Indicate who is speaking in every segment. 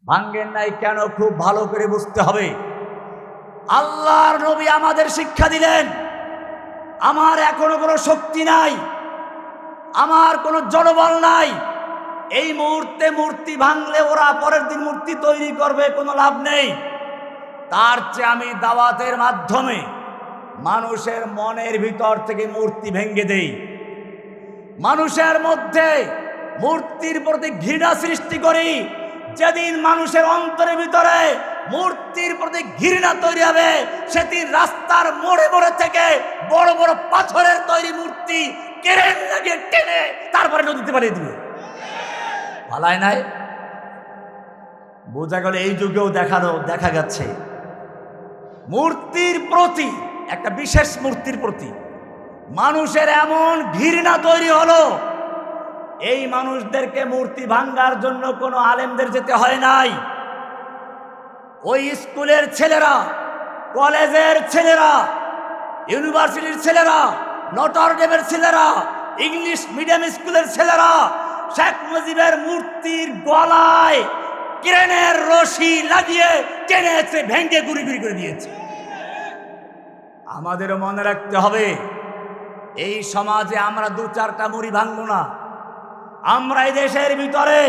Speaker 1: ভাঙ্গেন নাই কেন? খুব ভালো করে বুঝতে হবে। আল্লাহর নবী আমাদের শিক্ষা দিলেন, আমার এখনো কোনো শক্তি নাই, আমার কোনো জনবল নাই, এই মুহূর্তে মূর্তি ভাঙলে ওরা পরের দিন মূর্তি তৈরি করবে, কোনো লাভ নেই। তার চেয়ে আমি দাওয়াতের মাধ্যমে মানুষের মনের ভিতর থেকে মূর্তি ভেঙে দেই, মানুষের মধ্যে মূর্তির প্রতি ঘৃণা সৃষ্টি করি। যেদিন মানুষের অন্তরের ভিতরে মূর্তির প্রতি ঘৃণা তৈরি হবে, সেদিন রাস্তার মোড়ে মোড়ে থেকে বড় বড় পাথরের তৈরি মূর্তি কেরেন লাগিয়ে টেনে তারপরে নদীতে পাঠিয়ে দিবে। পালায় নাই? বোঝা গেল এই যুগেও দেখা যাচ্ছে মূর্তির প্রতি, একটা বিশেষ মূর্তির প্রতি মানুষের এমন ঘৃণা তৈরি হলো, এই মানুষদেরকে মূর্তি ভাঙ্গার জন্য কোনো আলেমদের যেতে হয় নাই। ওই স্কুলের ছেলেরা, কলেজের ছেলেরা, ইউনিভার্সিটির ছেলেরা, নটরডেমের ছেলেরা, ইংলিশ মিডিয়াম স্কুলের ছেলেরা শেখ মুজিবের মূর্তির গলায় ক্রেনের রশি লাগিয়ে টেনেছে, ভেঙ্গে গুড়ি গুড়ি করে দিয়েছে। আমাদেরও মনে রাখতে হবে, এই সমাজে আমরা দু চারটা মুড়ি ভাঙব না। আমরা এই দেশের ভিতরে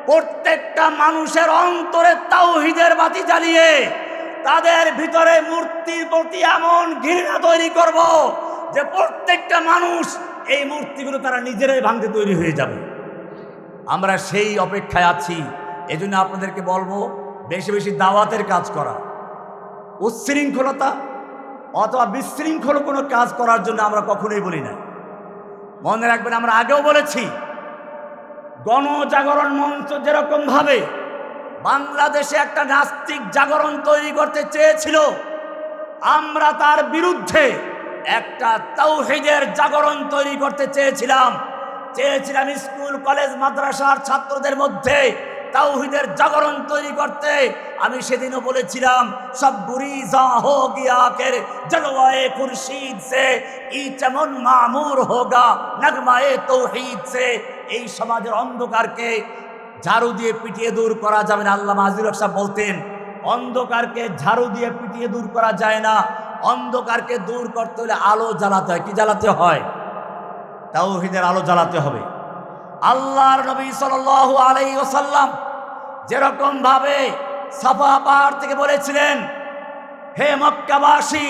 Speaker 1: প্রত্যেকটা মানুষের অন্তরে তাওহীদের বাতি জ্বালিয়ে তাদের ভিতরে মূর্তির প্রতি এমন ঘৃণা তৈরি করব যে প্রত্যেকটা মানুষ এই মূর্তিগুলো তারা নিজেরাই ভাঙতে তৈরি হয়ে যাবে। আমরা সেই অপেক্ষায় আছি। এজন্য আপনাদেরকে বলবো, বেশি বেশি দাওয়াতের কাজ করা। উচ্ছৃঙ্খলতা অথবা বিশৃঙ্খল কোনো কাজ করার জন্য আমরা কখনোই বলি না। মনে রাখবেন, আমরা আগেও বলেছি, গণজাগরণ মঞ্চ যেরকম ভাবে বাংলাদেশে একটা নাস্তিক জাগরণ তৈরি করতে চেয়েছিল, আমরা তার বিরুদ্ধে একটা তাওহীদের জাগরণ তৈরি করতে চেয়েছিলাম। স্কুল কলেজ মাদ্রাসার ছাত্রদের মধ্যে তাওহীদের জাগরণ তৈরি করতে। আমি সেদিনও বলেছিলাম, সব গুরিজা হো গিয়া আখের জলওয়ায়ে খুরশিদ সে, ই চমন মামুর হোগা নগমায়ে তাওহীদ সে। এই সমাজের অন্ধকারকে ঝাড়ু দিয়ে পিটিয়ে দূর করা যাবে না। আল্লামা আজিজুল হক সাহেব বলতেন, অন্ধকারকে ঝাড়ু দিয়ে পিটিয়ে দূর করা যায় না, অন্ধকারকে দূর করতে হলে আলো জ্বালাতে হয়। কি জ্বালাতে হয়? তাওহীদের আলো জ্বালাতে হবে। আল্লাহর নবী সাল্লাল্লাহু আলাইহি ওয়াসাল্লাম যেরকম ভাবে সাফা পাহাড় থেকে বলেছিলেন, হে মক্কাবাসী,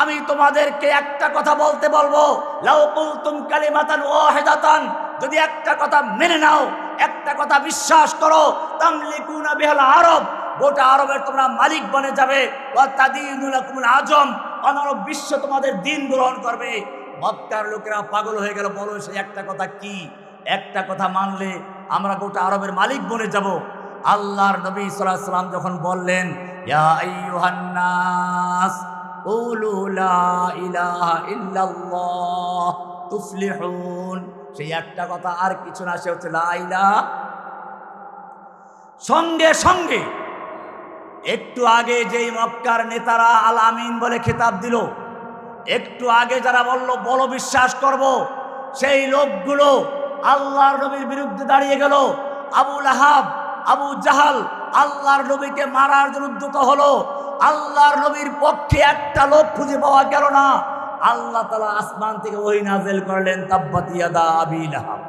Speaker 1: আমি তোমাদেরকে একটা কথা বলবো, লাউ কুলতুম কালিমাতান ওয়াহিদাতান, যদি একটা কথা মেনে নাও, একটা কথা বিশ্বাস করো, তামলিকুনা বিহাল আরব, গোটা আরবের তোমরা মালিক বনে যাবে, ওয়া তাদিনু লাকুমুল আজম, অনারব বিশ্ব তোমাদের দিন গ্রহণ করবে। মক্কার লোকেরা পাগল হয়ে গেল, বলো সেই একটা কথা কি? একটা কথা মানলে আমরা গোটা আরবের মালিক বনে যাব। আল্লাহর নবী সাল্লাল্লাহু আলাইহি ওয়াসাল্লাম যখন বললেন, ইয়া আইয়ুহান নাস কুলু লা ইলাহা ইল্লাল্লাহ তুফলিহুন, সেই একটা কথা আর কিছু না, সে হচ্ছে লা ইলাহা। সঙ্গে সঙ্গে একটু আগে যেই মক্কার নেতারা আল আমিন বলে খেতাব দিল, একটু আগে যারা বলো বিশ্বাস করব, সেই লোকগুলো আল্লাহর নবীর বিরুদ্ধে দাঁড়িয়ে গেল। আবু লাহাব, আবু জাহাল আল্লাহর নবীকে মারার জন্য উদ্যত হলো। আল্লাহর নবীর পক্ষে একটা লোক খুঁজে পাওয়া গেল না। আল্লাহ তাআলা আসমান থেকে ওহী নাযিল করলেন, তাব্বাত ইয়াদা আবি লাহাব।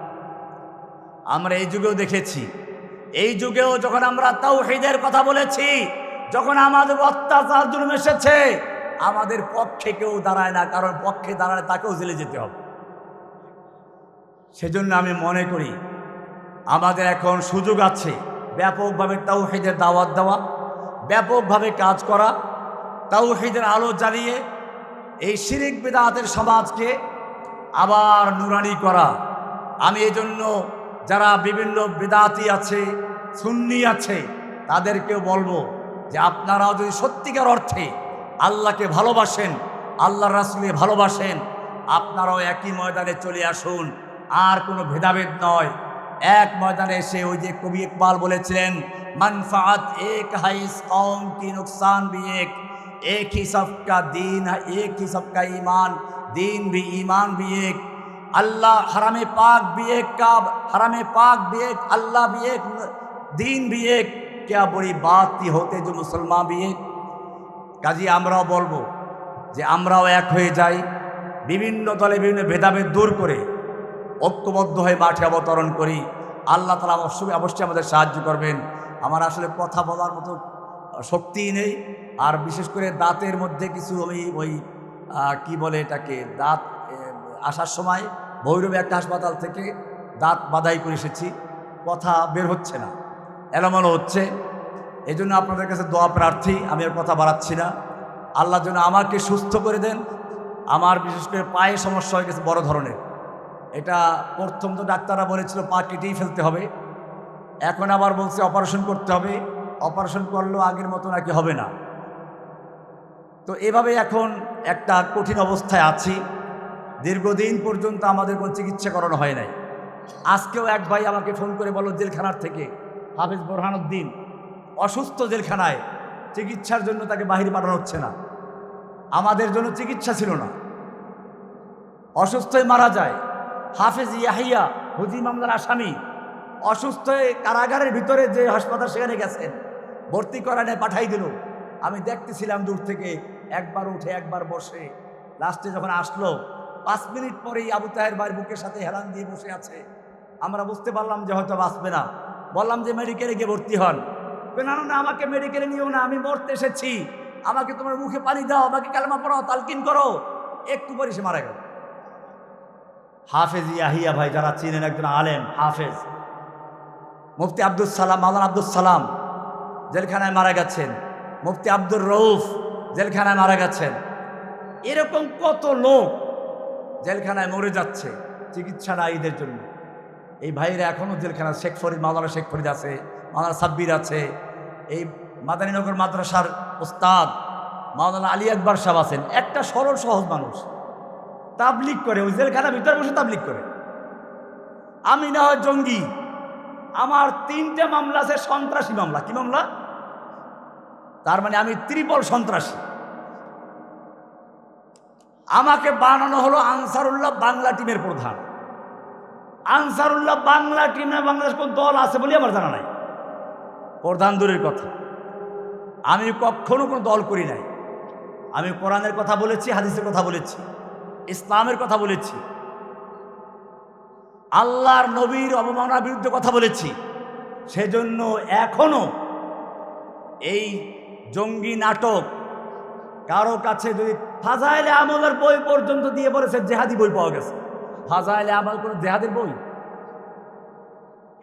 Speaker 1: আমরা এই যুগেও দেখেছি, এই যুগেও যখন আমরা তাওহীদের কথা বলেছি, যখন আমাদের অত্যাচার জুলুম এসেছে, আমাদের পক্ষে কেউ দাঁড়ায় না, কারণ পক্ষে দাঁড়ালে তাকেও জেলে যেতে হবে। সেজন্য আমি মনে করি আমাদের এখন সুযোগ আছে ব্যাপকভাবে তাওহীদের দাওয়াত দেওয়া, ব্যাপকভাবে কাজ করা, তাওহীদের আলো জ্বালিয়ে এই শিরিক বিদআতের সমাজকে আবার নুরানি করা। আমি এজন্য যারা বিভিন্ন বিদআতি আছে, সুন্নি আছে, তাদেরকেও বলবো যে আপনারাও যদি সত্যিকার অর্থে আল্লাহকে ভালোবাসেন, আল্লাহর রাসূলকে ভালোবাসেন, আপনারাও একই ময়দানে চলে আসুন। আর কোনো ভেদাভেদ নয়, এক ময়দানে এসে, ওই যে কবি ইকবাল বলেছিলেন, মানফাত এক है इस कौम की नुकसान भी एक ही सबका दीन है, एक ही सबका ईमान, दीन भी ईमान भी एक, अल्लाह हरम पाक भी एक, का हरम पाक भी एक, अल्लाह भी एक, दीन भी एक, क्या बुरी बात ही होते जो मुसलमान भी है। কাজী আমরাও বলবো যে আমরাও এক হয়ে যাই, বিভিন্ন দলে বিভিন্ন ভেদাভেদ দূর করে ঐক্যবদ্ধ হয়ে মাঠে অবতরণ করি। আল্লাহ তাআলা অবশ্যই আমাদের সাহায্য করবেন। আমার আসলে কথা বলার মতো শক্তিই নেই, আর বিশেষ করে দাঁতের মধ্যে কিছু আমি ওই কি বলে এটাকে, দাঁত আসার সময় ভৈরবে একটা হাসপাতাল থেকে দাঁত বাধাই করে এসেছি, কথা বের হচ্ছে না, এলোমেলো হচ্ছে। এই জন্য আপনাদের কাছে দোয়া প্রার্থী, আমি আর কথা বাড়াচ্ছি না। আল্লাহ যেন আমাকে সুস্থ করে দেন। আমার বিশেষ করে পায়ে সমস্যা হয়ে গেছে বড় ধরনের। এটা প্রথম তো ডাক্তাররা বলেছিল পা কেটেই ফেলতে হবে, এখন আবার বলছে অপারেশন করতে হবে। অপারেশন করলেও আগের মতো নাকি হবে না। তো এভাবে এখন একটা কঠিন অবস্থায় আছি। দীর্ঘদিন পর্যন্ত আমাদের কোনো চিকিৎসা করানো হয় নাই। আজকেও এক ভাই আমাকে ফোন করে বলল জেলখানার থেকে, হাফেজ বোরহানুদ্দিন অসুস্থ, জেলখানায় চিকিৎসার জন্য তাকে বাহিরে পাঠানো হচ্ছে না। আমাদের জন্য চিকিৎসা ছিল না, অসুস্থ হয়ে মারা যায়। হাফেজ ইয়াহিয়া হুজি মামলার আসামি অসুস্থ হয়ে কারাগারের ভিতরে যে হাসপাতাল সেখানে গেছেন, ভর্তি করা নেয়, পাঠাই দিল। আমি দেখতেছিলাম দূর থেকে, একবার উঠে একবার বসে। লাস্টে যখন আসলো 5 মিনিট পরেই আবু তাহের ভাইয়ের বুকের সাথে হেলান দিয়ে বসে আছে। আমরা বুঝতে পারলাম যে হয়তো বাঁচবে না। বললাম যে মেডিকেলে গিয়ে ভর্তি হন। না না, আমাকে মেডিকেলে নিও না, আমি মরতে এসেছি, আমাকে তোমার মুখে পানি দাও, আমাকে কালেমা পড়াও, তালকিন করো। একটু পরে সে মারা গেল। হাফেজ ইয়াহিয়া ভাই, যারা চিনেন, একজন আলেম হাফেজ, মুফতি আব্দুল সালাম, মাওলানা আব্দুল সালাম জেলখানায় মারা গেছেন। মুফতি আব্দুর রউফ জেলখানায় মারা গেছেন। এরকম কত লোক জেলখানায় মরে যাচ্ছে, চিকিৎসা নাই এদের জন্য। এই ভাইরা এখনও জেলখানা, শেখ ফরিদ, মাওলানা শেখ ফরিদ আছে, মাওলানা সাব্বির আছে, এই মাদানীনগর মাদ্রাসার ওস্তাদ মাওলানা আলী আকবর সাহেব আছেন। একটা সরল সহজ মানুষ, তাবলিগ করে, ওই জেলখানার ভিতরে বসে তাবলিগ করে। আমি না হয় জঙ্গি, আমার 3টে মামলা আছে, সন্ত্রাসী মামলা। কি মামলা? তার মানে আমি ত্রিপল সন্ত্রাসী। আমাকে বানানো হলো আনসারুল্লাহ বাংলা টিমের প্রধান। আনসারুল্লাহ বাংলা টিমে বাংলাদেশ কোন দল আছে বলে আমার জানা নাই। প্রধান দূরের কথা, আমি কখনো কোনো দল করি নাই। আমি কোরআনের কথা বলেছি, হাদিসের কথা বলেছি, ইসলামের কথা বলেছি, আল্লাহর নবীর অবমাননার বিরুদ্ধে কথা বলেছি। সেজন্য এখনো এই জঙ্গি নাটক কারো কাছে যদি ফাজাইলে আমলের বই পর্যন্ত দিয়ে বলেছে জেহাদি বই পাওয়া গেছে। ফাজাইলে আমল কোনো জেহাদের বই?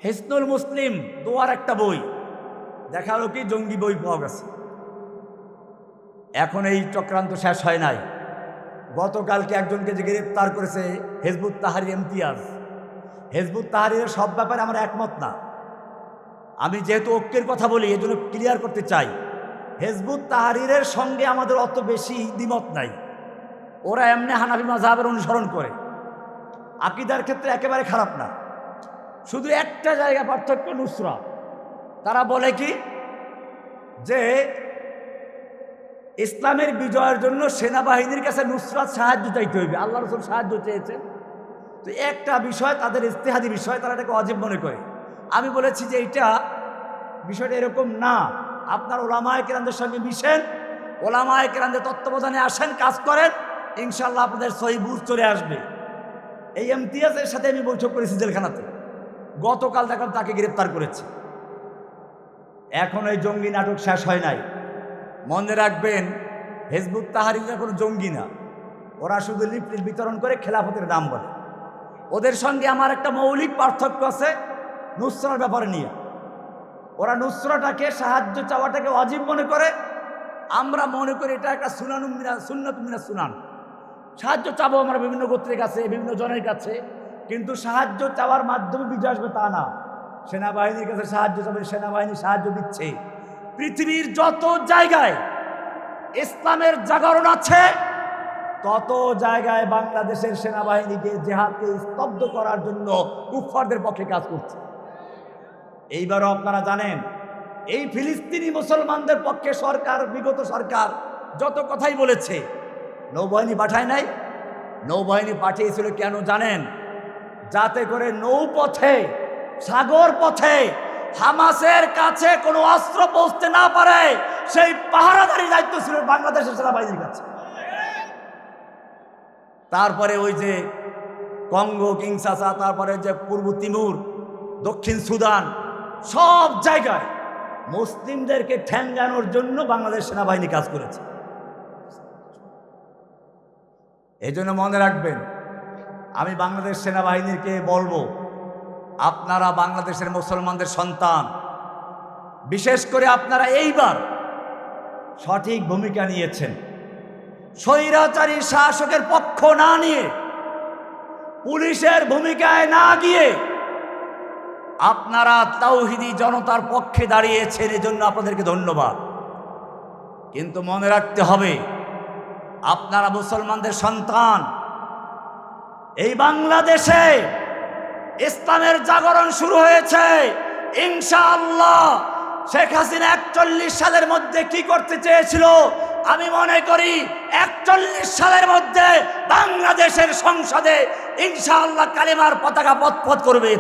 Speaker 1: হিসনুল মুসলিম দোয়ার একটা বই, দেখালো কি জঙ্গি বই পাওয়া গেছে। এখন এই চক্রান্ত শেষ হয় নাই। গতকালকে একজনকে যে গ্রেপ্তার করেছে হিজবুত তাহরির ইমতিয়াজ। হিজবুত তাহরিরের সব ব্যাপারে আমরা একমত না। আমি যেহেতু ঐক্যের কথা বলি, এজন্য ক্লিয়ার করতে চাই, হিজবুত তাহরিরের সঙ্গে আমাদের অত বেশি দ্বিমত নাই। ওরা এমনি হানাফি মাযহাবের অনুসরণ করে, আকীদার ক্ষেত্রে একেবারে খারাপ না। শুধু একটা জায়গা পার্থক্য, নুসরা। তারা বলে কি যে ইসলামের বিজয়ের জন্য সেনাবাহিনীর কাছে নুসরাত সাহায্য চাইতে হইবে, আল্লাহ রাসূল সাহায্য চেয়েছেন। তো একটা বিষয়, তাদের ইজতিহাদি বিষয়, তারা এটাকে ওয়াজিব মনে করে। আমি বলেছি যে এইটা বিষয়টা এরকম না। আপনার ওলামায়ে কেরামদের সঙ্গে মিশেন, ওলামায়ে কেরামদের তত্ত্বাবধানে আসেন, কাজ করেন, ইনশাআল্লাহ আপনাদের সহি বুঝ চলে আসবে। এই ইমতিয়াজের সাথে আমি বৈঠক করেছি জেলখানাতে। গতকাল দেখলাম তাকে গ্রেপ্তার করেছে। এখন এই জঙ্গি নাটক শেষ হয় নাই। মনে রাখবেন, হিজবুত তাহরিররা কোনো জঙ্গি না। ওরা শুধু লিফলেট বিতরণ করে খেলাফতের নাম বলে। ওদের সঙ্গে আমার একটা মৌলিক পার্থক্য আছে নুসরার ব্যাপারে নিয়ে। ওরা নুসরাটাকে, সাহায্য চাওয়াটাকে ওয়াজিব মনে করে। আমরা মনে করি এটা একটা সুন্নাত মিনাস সুনান। সাহায্য চাবো আমরা বিভিন্ন গোত্রের কাছে, বিভিন্ন জনের কাছে, কিন্তু সাহায্য চাওয়ার মাধ্যমে বিজয় আসবে তা না। সেনাবাহিনীর কাছে সাহায্য চাবে, সেনাবাহিনী সাহায্য দিচ্ছে। পৃথিবীর যত জায়গায় ইসলামের জাগরণ আছে, তত জায়গায় বাংলাদেশের সেনাবাহিনীকে, জেহাদকে স্তব্ধ করার জন্য কুফফারদের পক্ষে কাজ করছে। এইবারও আপনারা জানেন, এই ফিলিস্তিনি মুসলমানদের পক্ষে সরকার, বিগত সরকার যত কথাই বলেছে, নৌবাহিনী পাঠায় নাই। নৌবাহিনী পাঠিয়েছিল কেন জানেন? যাতে করে নৌপথে, সাগর পথে হামাসের কাছে কোনো অস্ত্র পৌঁছতে না পারে সেই পাহারাদারি দায়িত্ব ছিল বাংলাদেশের সেনাবাহিনীর কাছে। তারপরে ওই যে কঙ্গো কিংসাসা, তারপরে যে পূর্ব তিমুর, দক্ষিণ সুদান, সব জায়গায় মুসলিমদেরকে ঠ্যাঙ্গানোর জন্য বাংলাদেশ সেনাবাহিনী কাজ করেছে। এই জন্য মনে রাখবেন, আমি বাংলাদেশ সেনাবাহিনীকে বলবো, আপনারা বাংলাদেশের মুসলমানদের সন্তান, বিশেষ করে আপনারা এইবার সঠিক ভূমিকা নিয়েছেন। স্বৈরাচারী শাসকের পক্ষ না নিয়ে, পুলিশের ভূমিকায় না গিয়ে আপনারা তাওহীদি জনতার পক্ষে দাঁড়িয়েছেন, এজন্য আপনাদেরকে ধন্যবাদ। কিন্তু মনে রাখতে হবে, আপনারা মুসলমানদের সন্তান। এই বাংলাদেশে ইসলামের জাগরণ শুরু হয়েছে ইনশাআল্লাহ। শেখ হাসিনা 41 সালের মধ্যে কি করতে চেয়েছিল, আমি মনে করি 41 সালের মধ্যে বাংলাদেশের সংসদে ইনশাআল্লাহ কালেমার পতাকা পথ করবে।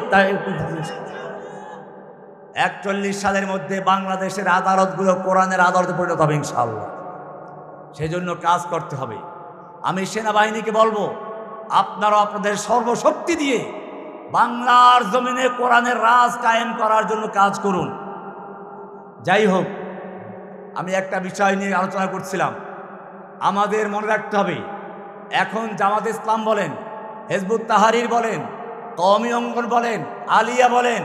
Speaker 1: 41 সালের মধ্যে বাংলাদেশের আদালতগুলো কোরআনের আদালতে পরিণত হবে ইনশাআল্লাহ। সেজন্য কাজ করতে হবে। আমি সেনাবাহিনীকে বলবো, আপনারা আপনাদের সর্বশক্তি দিয়ে বাংলার জমিনে কোরআনের রাজ কায়েম করার জন্য কাজ করুন। যাই হোক, আমি একটা বিষয় নিয়ে আলোচনা করছিলাম। আমাদের মনে রাখতে হবে, এখন জামাত ইসলাম বলেন, হিজবুত তাহরীর বলেন, কওমি অঙ্গন বলেন, আলিয়া বলেন,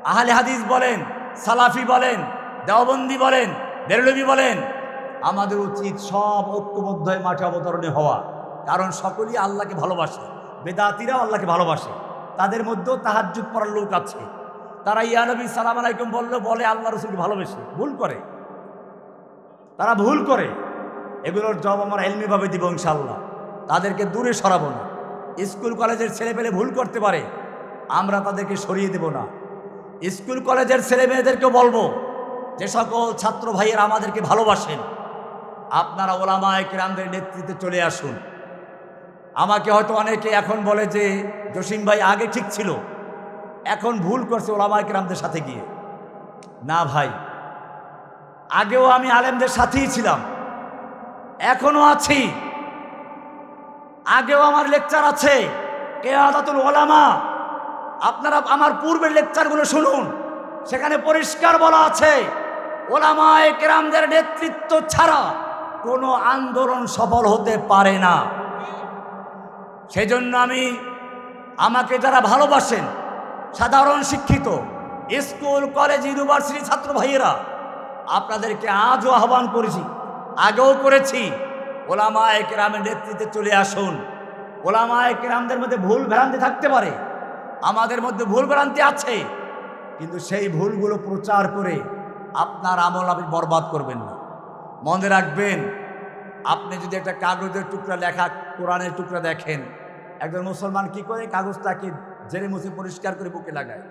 Speaker 1: আহলে হাদিস বলেন, সালাফি বলেন, দেওবন্দি বলেন, বেরলভী বলেন, আমাদের উচিত সব ঐক্যবদ্ধ হয়ে মাঠে অবতরণে হওয়া। কারণ সকলেই আল্লাহকে ভালোবাসে। বেদাতিরাও আল্লাহকে ভালোবাসে। তাদের মধ্যেও তাহাজ্জুদ পড়ার লোক আছে। তারা ইয়া নবী সালাম আলাইকুম বলে আল্লাহ রসুলকে ভালোবেসে, ভুল করে, তারা ভুল করে। এগুলোর জবাব আমরা এলমিভাবে দিব ইনশাআল্লাহ। তাদেরকে দূরে সরাবো না। স্কুল কলেজের ছেলেপেলে ভুল করতে পারে, আমরা তাদেরকে সরিয়ে দেব না। স্কুল কলেজের ছেলে মেয়েদেরকেও বলবো, যে সকল ছাত্র ভাইয়েরা আমাদেরকে ভালোবাসেন, আপনারা ওলামায়ে কেরামদের নেতৃত্বে চলে আসুন। আমাকে হয়তো অনেকে এখন বলে যে জসিম ভাই আগে ঠিক ছিল, এখন ভুল করছে ওলামায়ে কেরামদের সাথে গিয়ে। না ভাই, আগেও আমি আলেমদের সাথেই ছিলাম, এখনো আছি। আগেও আমার লেকচার আছে, কিয়াদাতুল উলামা। আপনারা আমার পূর্বের লেকচারগুলো শুনুন, সেখানে পরিষ্কার বলা আছে, ওলামায়ে কেরামদের নেতৃত্ব ছাড়া কোনো আন্দোলন সফল হতে পারে না। সেজন্য আমাকে যারা ভালোবাসেন, সাধারণ শিক্ষিত স্কুল কলেজ ইউনিভার্সিটি ছাত্র ভাইয়েরা, আপনাদেরকে আজও আহ্বান করেছি, আগেও করেছি, ওলামায়ে কেরামের নেতৃত্বে চলে আসুন। ওলামায়ে কেরামদের মধ্যে ভুল ভ্রান্তি থাকতে পারে, আমাদের মধ্যে ভুল ভ্রান্তি আছে, কিন্তু সেই ভুলগুলো প্রচার করে আপনার আমল আপনি বরবাদ করবেন না। মনে রাখবেন, আপনি যদি একটা কাগজের টুকরা লেখা কোরআনের টুকরা দেখেন, একজন মুসলমান কি করে কাগজটাকে ঝেড়ে মুছে পরিষ্কার করে বুকে লাগায়।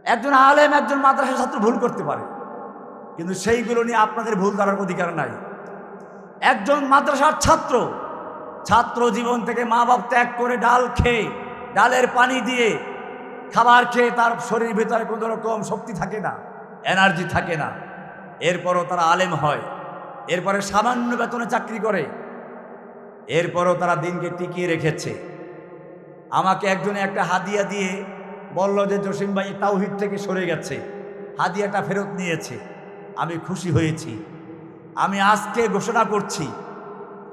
Speaker 1: একজন আলেম, একজন মাদ্রাসার ছাত্র ভুল করতে পারে, কিন্তু সেইগুলো নিয়ে আপনাদের ভুল করার অধিকার নাই। একজন মাদ্রাসার ছাত্র জীবন থেকে মা বাপ ত্যাগ করে ডাল খেয়ে, ডালের পানি দিয়ে খাবার খেয়ে তার শরীরের ভিতরে কোনো রকম শক্তি থাকে না, এনার্জি থাকে না, এরপরও তারা আলেম হয়, এরপরে সামান্য বেতনে চাকরি করে, এরপরও তারা দিনকে টিকিয়ে রেখেছে। আমাকে একজনে একটা হাদিয়া দিয়ে বলল যে জসিম ভাই তাওহীদ থেকে সরে গেছে, হাদিয়াটা ফেরত নিয়েছে। আমি খুশি হয়েছি। আমি আজকে ঘোষণা করছি,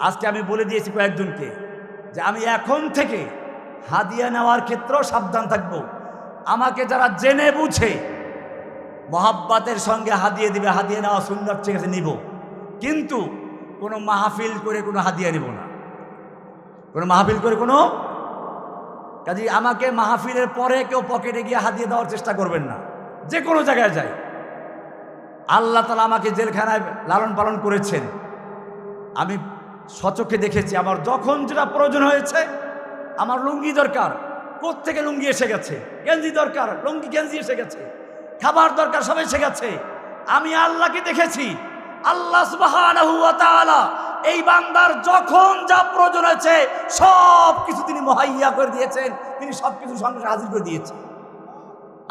Speaker 1: আজকে আমি বলে দিয়েছি কয়েকজনকে যে আমি এখন থেকে হাদিয়া নেওয়ার ক্ষেত্রেও সাবধান থাকব। আমাকে যারা জেনে বুঝে মহাব্বাতের সঙ্গে হাদিয়া দিবে, হাদিয়া নেওয়া সুন্নাত ঠিক আছে, নিব, কিন্তু কোনো মাহফিল করে কোনো হাদিয়া নিব না। কোনো মাহফিল করে কোনো কাজে আমাকে মাহফিলের পরে কেউ পকেটে গিয়ে হাদিয়া দেওয়ার চেষ্টা করবেন না। যে কোনো জায়গায় যাই, আল্লাহ তাআলা আমাকে জেলখানায় লালন পালন করেছেন, আমি সচক্ষে দেখেছি। আমার যখন যেটা প্রয়োজন হয়েছে, আমার লুঙ্গি দরকার, কোত্থেকে লুঙ্গি এসে গেছে, গেঞ্জি দরকার, লুঙ্গি গেঞ্জি এসে গেছে, খাবার দরকার, সব এসে গেছে। আমি আল্লাহকে দেখেছি, আল্লাহ সুবহানাহু ওয়া তাআলা এই বান্দার যখন যা প্রয়োজন হয়েছে সব কিছু তিনি মুহাইয়া করে দিয়েছেন, তিনি সব কিছু সঙ্গে হাজির করে দিয়েছেন।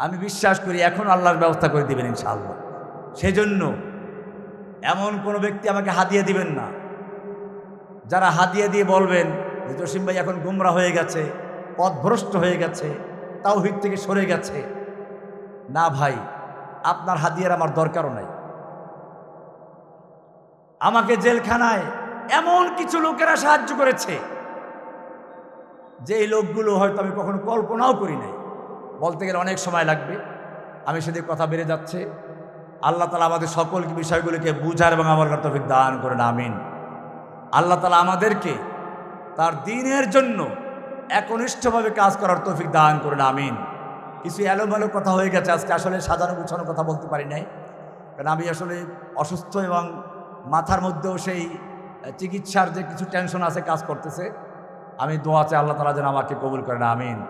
Speaker 1: আমি বিশ্বাস করি এখন আল্লাহর ব্যবস্থা করে দিবেন ইনশাআল্লাহ। সেজন্য এমন কোনো ব্যক্তি আমাকে হাদিয়া দিবেন না যারা হাদিয়া দিয়ে বলবেন যে জসিম ভাই এখন গুমরা হয়ে গেছে, পথভ্রষ্ট হয়ে গেছে, তাওহীদ থেকে সরে গেছে। না ভাই, আপনার হাদিয়ার আমার দরকারও নাই। আমাকে জেলখানায় এমন কিছু লোকেরা সাহায্য করেছে যে এই লোকগুলো হয়তো আমি কখনো কল্পনাও করি নাই। বলতে গেলে অনেক সময় লাগবে, আমি সেদিকে কথা বেড়ে যাচ্ছে। আল্লাহ তাআলা আমাদের সকল বিষয়গুলিকে বুঝার এবং আমল করার তৌফিক দান করেন, আমিন। আল্লাহ তাআলা আমাদেরকে তার দ্বীনের জন্য একনিষ্ঠভাবে কাজ করার তৌফিক দান করেন, আমিন। কিছু এলোমেলো কথা হয়ে গেছে আজকে, আসলে সাজানো গুছানো কথা বলতে পারি নাই, কারণ আমি আসলে অসুস্থ এবং মাথার মধ্যেও সেই চিকিৎসার যে কিছু টেনশন আছে কাজ করতেছে। আমি দোয়া চাই আল্লাহ তাআলা যেন আমাকে কবুল করেন, আমিন।